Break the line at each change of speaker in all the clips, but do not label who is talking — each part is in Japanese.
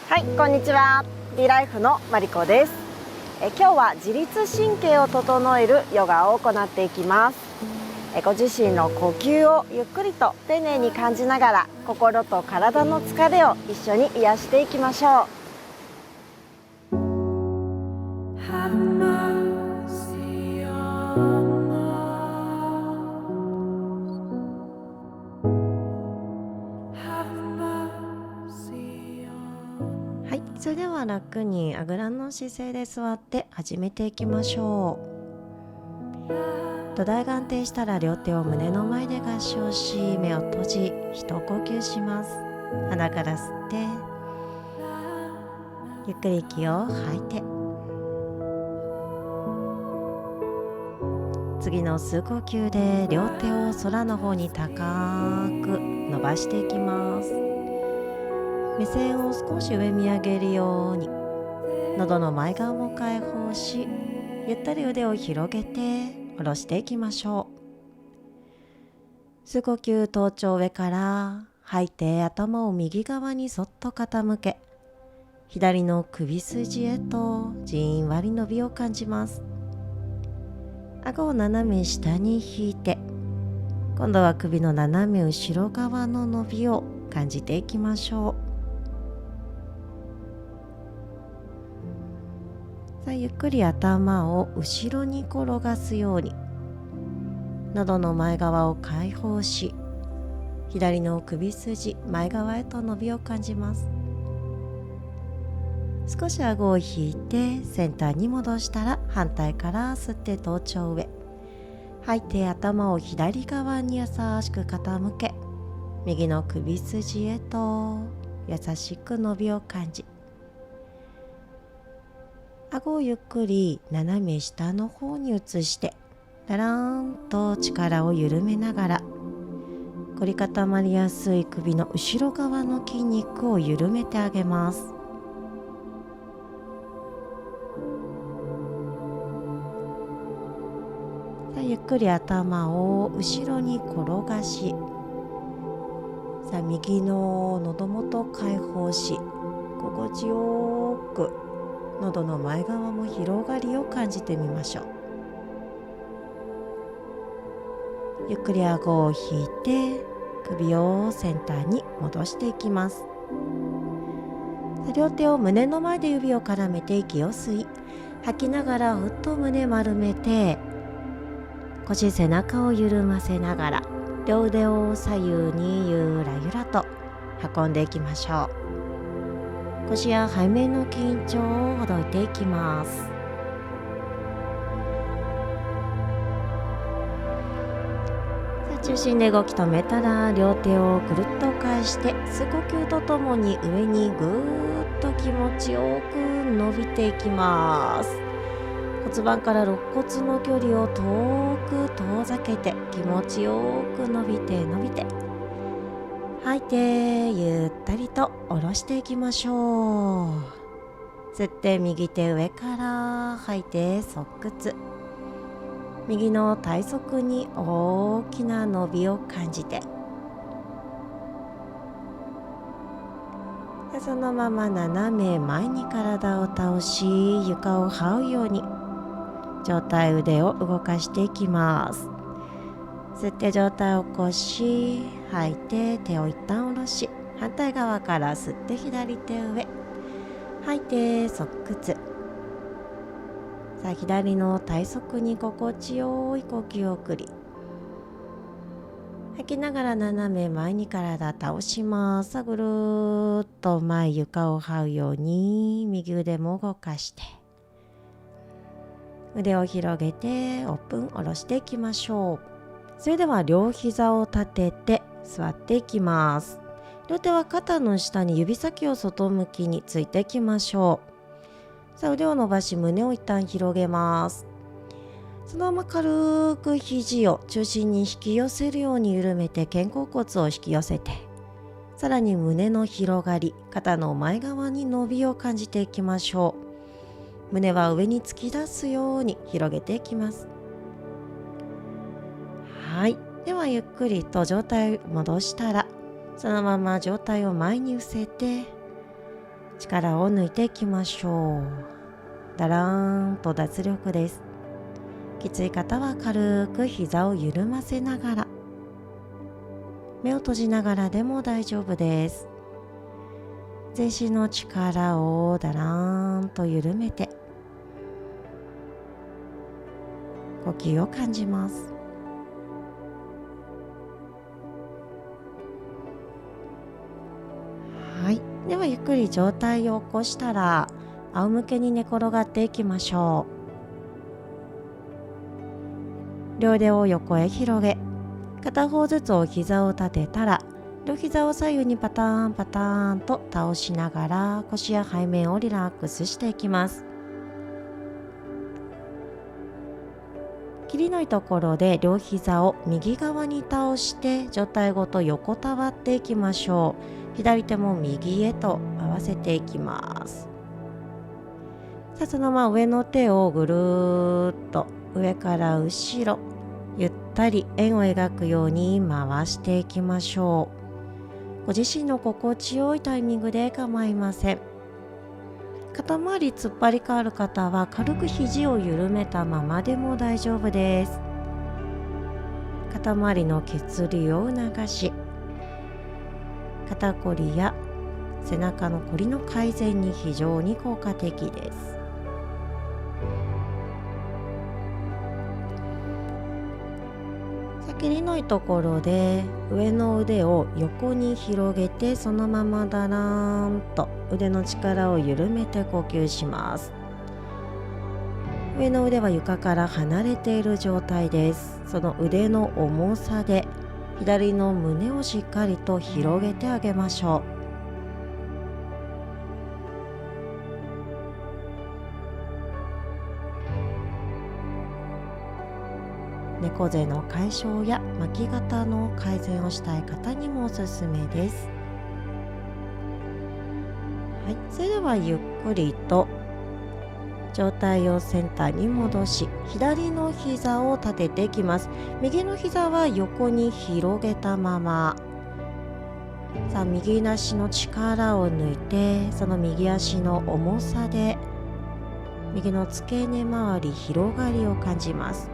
はい、こんにちは。ビライフのマリコです。今日は自律神経を整えるヨガを行っていきます。ご自身の呼吸をゆっくりと丁寧に感じながら、心と体の疲れを一緒に癒していきましょう。はい、それでは楽にあぐらの姿勢で座って始めていきましょう。土台が安定したら両手を胸の前で合掌し、目を閉じ一呼吸します。鼻から吸ってゆっくり息を吐いて、次の吸う呼吸で両手を空の方に高く伸ばしていきます。目線を少し上見上げるように、喉の前側も開放し、ゆったり腕を広げて下ろしていきましょう。吸う呼吸、頭頂上から吐いて頭を右側にそっと傾け、左の首筋へとじんわり伸びを感じます。顎を斜め下に引いて、今度は首の斜め後ろ側の伸びを感じていきましょう。ゆっくり頭を後ろに転がすように、喉の前側を開放し、左の首筋前側へと伸びを感じます。少し顎を引いてセンターに戻したら、反対から吸って頭頂上、吐いて頭を左側に優しく傾け、右の首筋へと優しく伸びを感じ、顎をゆっくり斜め下の方に移して、だらーんと力を緩めながら、凝り固まりやすい首の後ろ側の筋肉を緩めてあげます。ゆっくり頭を後ろに転がし、右の喉元を開放し、心地よく喉の前側も広がりを感じてみましょう。ゆっくり顎を引いて首をセンターに戻していきます。両手を胸の前で指を絡めて息を吸い、吐きながらふっと胸丸めて、腰背中を緩ませながら両腕を左右にゆらゆらと運んでいきましょう。腰や背面の緊張をほどいていきます。中心で動き止めたら、両手をくるっと返して、吸う呼吸とともに上にぐーっと気持ちよく伸びていきます。骨盤から肋骨の距離を遠く遠ざけて、気持ちよく伸びて伸びて、吐いてゆったりと下ろしていきましょう。吸って右手上から、吐いて側屈、右の体側に大きな伸びを感じて、そのまま斜め前に体を倒し、床を這うように上体腕を動かしていきます。吸って上体を起こし、吐いて手を一旦下ろし、反対側から吸って左手上、吐いて側屈。左の体側に心地よい呼吸を送り、吐きながら斜め前に体倒します。ぐるーっと前床を這うように右腕も動かして、腕を広げてオープン下ろしていきましょう。それでは両膝を立てて座っていきます。両手は肩の下に指先を外向きについていきましょう。腕を伸ばし、胸を一旦広げます。そのまま軽く肘を中心に引き寄せるように緩めて、肩甲骨を引き寄せて、さらに胸の広がり、肩の前側に伸びを感じていきましょう。胸は上に突き出すように広げていきます。はい、ではゆっくりと上体を戻したら、そのまま上体を前に伏せて、力を抜いていきましょう。だらーんと脱力です。きつい方は軽く膝を緩ませながら、目を閉じながらでも大丈夫です。全身の力をだらーんと緩めて、呼吸を感じます。はい、ではゆっくり上体を起こしたら、仰向けに寝転がっていきましょう。両手を横へ広げ、片方ずつお膝を立てたら、両膝を左右にパターンパターンと倒しながら、腰や背面をリラックスしていきます。切りのいいところで両膝を右側に倒して上体ごと横たわっていきましょう。左手も右へと合わせていきます。さあ、そのまま上の手をぐるーっと上から後ろ、ゆったり円を描くように回していきましょう。ご自身の心地よいタイミングで構いません。肩周り突っ張りがある方は軽く肘を緩めたままでも大丈夫です。肩周りの血流を促し、肩こりや背中のこりの改善に非常に効果的です。切りのいいところで上の腕を横に広げて、そのままだらーんと腕の力を緩めて呼吸します。上の腕は床から離れている状態です。その腕の重さで左の胸をしっかりと広げてあげましょう。猫背の解消や巻き肩の改善をしたい方にもおすすめです。はい、それではゆっくりと上体をセンターに戻し、左の膝を立てていきます。右の膝は横に広げたまま。さあ、右足の力を抜いて、その右足の重さで右の付け根周り広がりを感じます。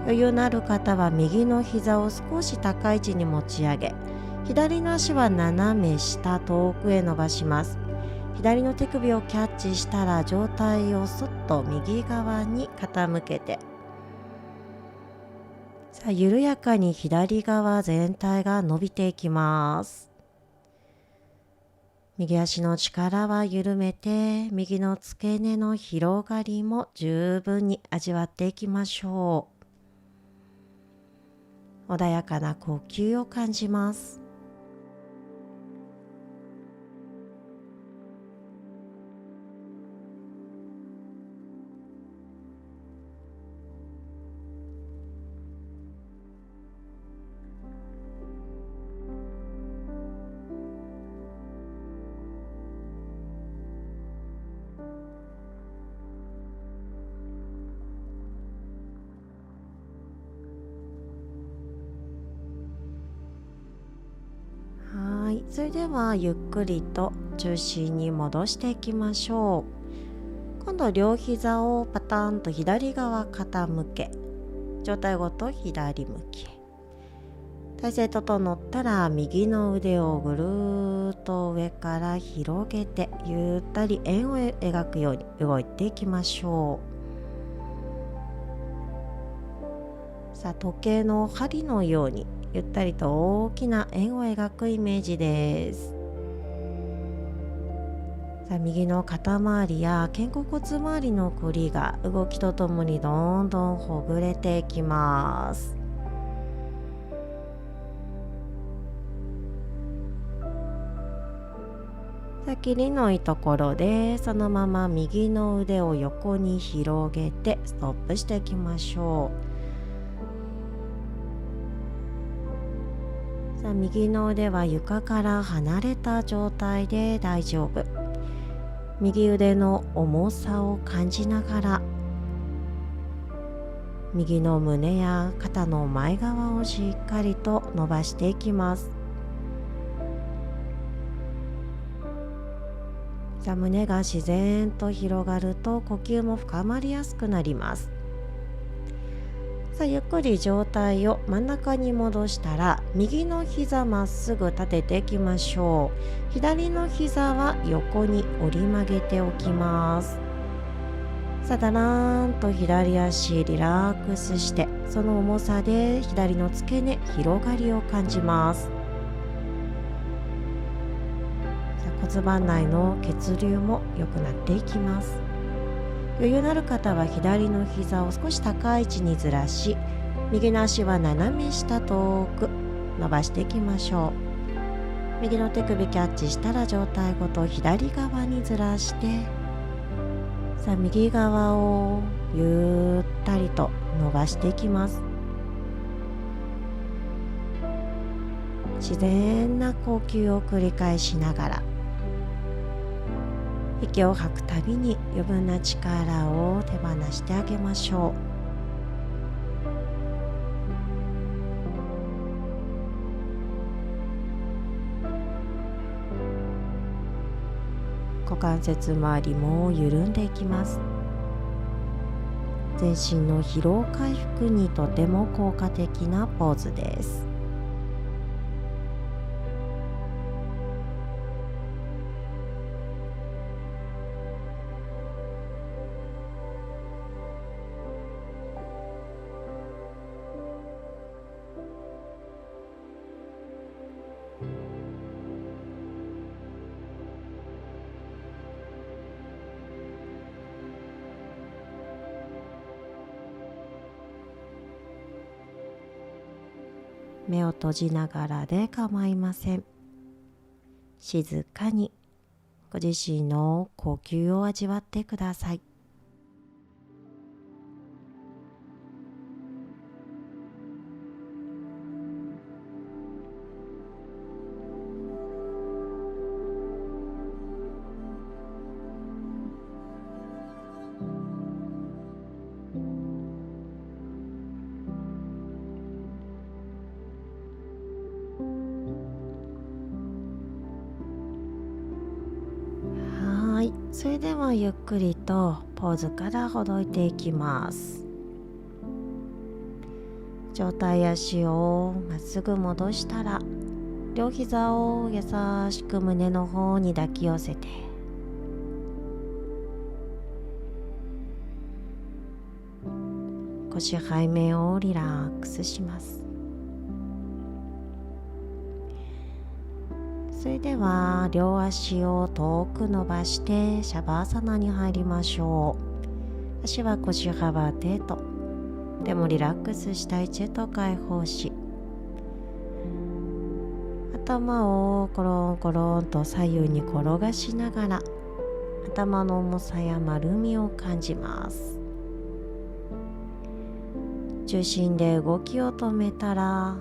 余裕のある方は右の膝を少し高い位置に持ち上げ、左の足は斜め下遠くへ伸ばします。左の手首をキャッチしたら上体をそっと右側に傾けて、さあ緩やかに左側全体が伸びていきます。右足の力は緩めて、右の付け根の広がりも十分に味わっていきましょう。穏やかな呼吸を感じます。それではゆっくりと中心に戻していきましょう。今度両膝をパターンと左側傾け、上体ごと左向きへ。体勢整ったら右の腕をぐるーっと上から広げて、ゆったり円を描くように動いていきましょう。さあ、時計の針のようにゆったりと大きな円を描くイメージです。さあ、右の肩周りや肩甲骨周りのこりが動きとともにどんどんほぐれていきます。さあ、切りのいいところでそのまま右の腕を横に広げてストップしていきましょう。さあ、右の腕は床から離れた状態で大丈夫。右腕の重さを感じながら、右の胸や肩の前側をしっかりと伸ばしていきます。さあ、胸が自然と広がると呼吸も深まりやすくなります。さあ、ゆっくり上体を真ん中に戻したら、右の膝まっすぐ立てていきましょう。左の膝は横に折り曲げておきます。さあ、だらーんと左足リラックスして、その重さで左の付け根広がりを感じます。さあ、骨盤内の血流も良くなっていきます。余裕のある方は左の膝を少し高い位置にずらし、右の足は斜め下遠く伸ばしていきましょう。右の手首キャッチしたら上体ごと左側にずらして、さあ右側をゆったりと伸ばしていきます。自然な呼吸を繰り返しながら、息を吐くたびに余分な力を手放してあげましょう。股関節周りも緩んでいきます。全身の疲労回復にとても効果的なポーズです。目を閉じながらで構いません。静かにご自身の呼吸を味わってください。それではゆっくりとポーズからほどいていきます。上体足をまっすぐ戻したら、両膝を優しく胸の方に抱き寄せて、腰背面をリラックスします。それでは両足を遠く伸ばしてシャバーサナに入りましょう。足は腰幅程度、でもリラックスした位置へと解放し、頭をコロンコロンと左右に転がしながら、頭の重さや丸みを感じます。中心で動きを止めたら、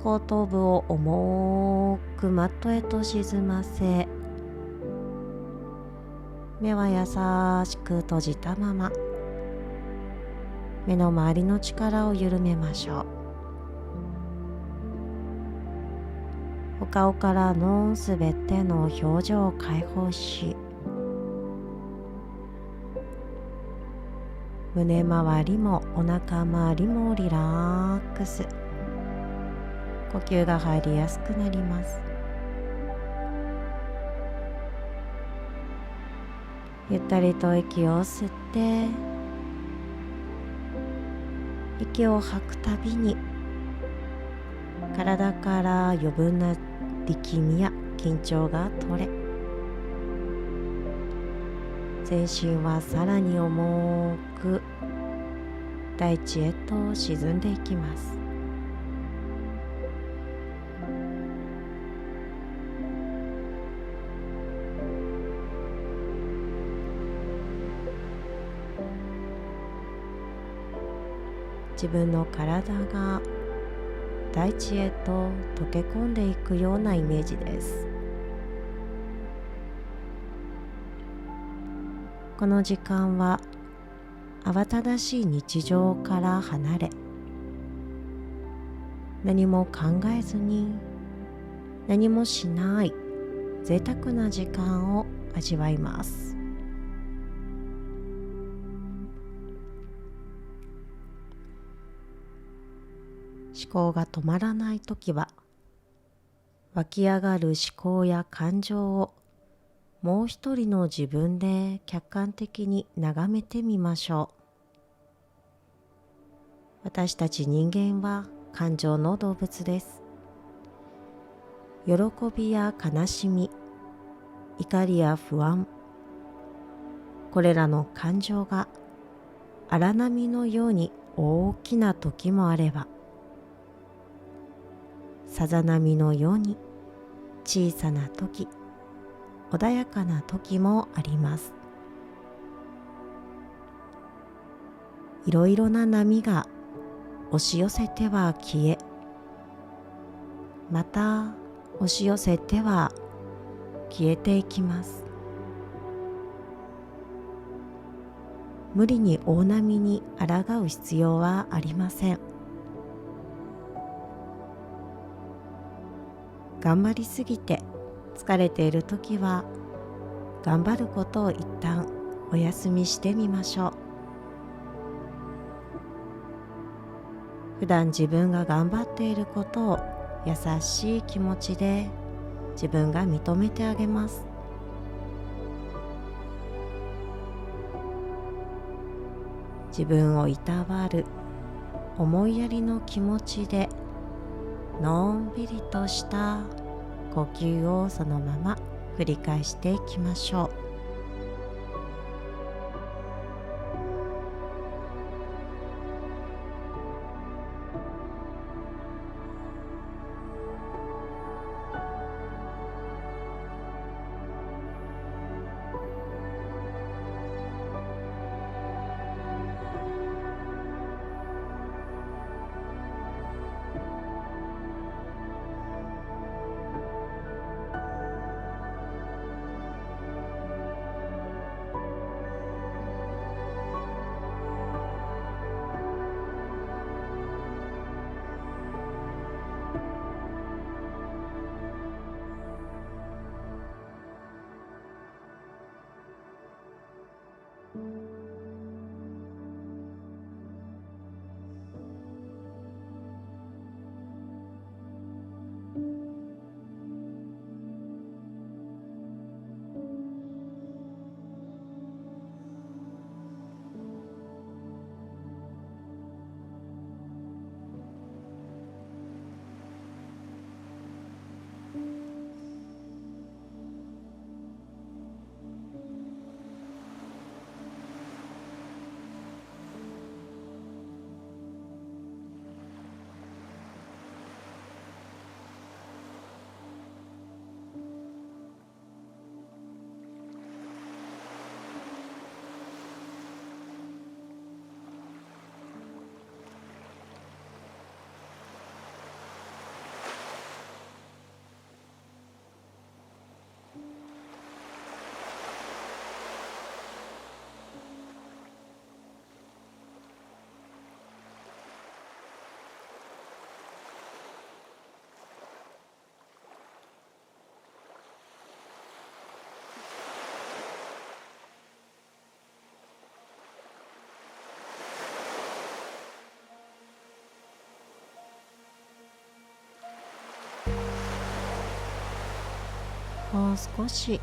後頭部を重くマットへと沈ませ、目は優しく閉じたまま、目の周りの力を緩めましょう。お顔からのすべての表情を解放し、胸周りもお腹周りもリラックス。呼吸が入りやすくなります。ゆったりと息を吸って、息を吐くたびに体から余分な力みや緊張が取れ、全身はさらに重く大地へと沈んでいきます。自分の体が大地へと溶け込んでいくようなイメージです。この時間は慌ただしい日常から離れ、何も考えずに何もしない贅沢な時間を味わいます。思考が止まらないときは、湧き上がる思考や感情をもう一人の自分で客観的に眺めてみましょう。私たち人間は感情の動物です。喜びや悲しみ、怒りや不安、これらの感情が荒波のように大きな時もあれば、さざ波のように小さな時、穏やかな時もあります。いろいろな波が押し寄せては消え、また押し寄せては消えていきます。無理に大波に抗う必要はありません。頑張りすぎて疲れているときは、頑張ることを一旦お休みしてみましょう。普段自分が頑張っていることを優しい気持ちで自分が認めてあげます。自分をいたわる思いやりの気持ちで、のんびりとした呼吸をそのまま繰り返していきましょう。もう少し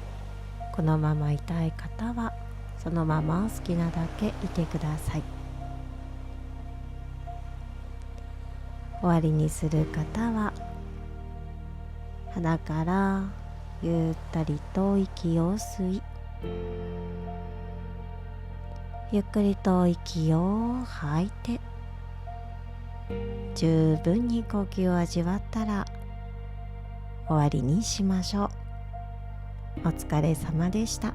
このままいたい方はそのまま好きなだけいてください。終わりにする方は鼻からゆったりと息を吸い、ゆっくりと息を吐いて、十分に呼吸を味わったら終わりにしましょう。お疲れ様でした。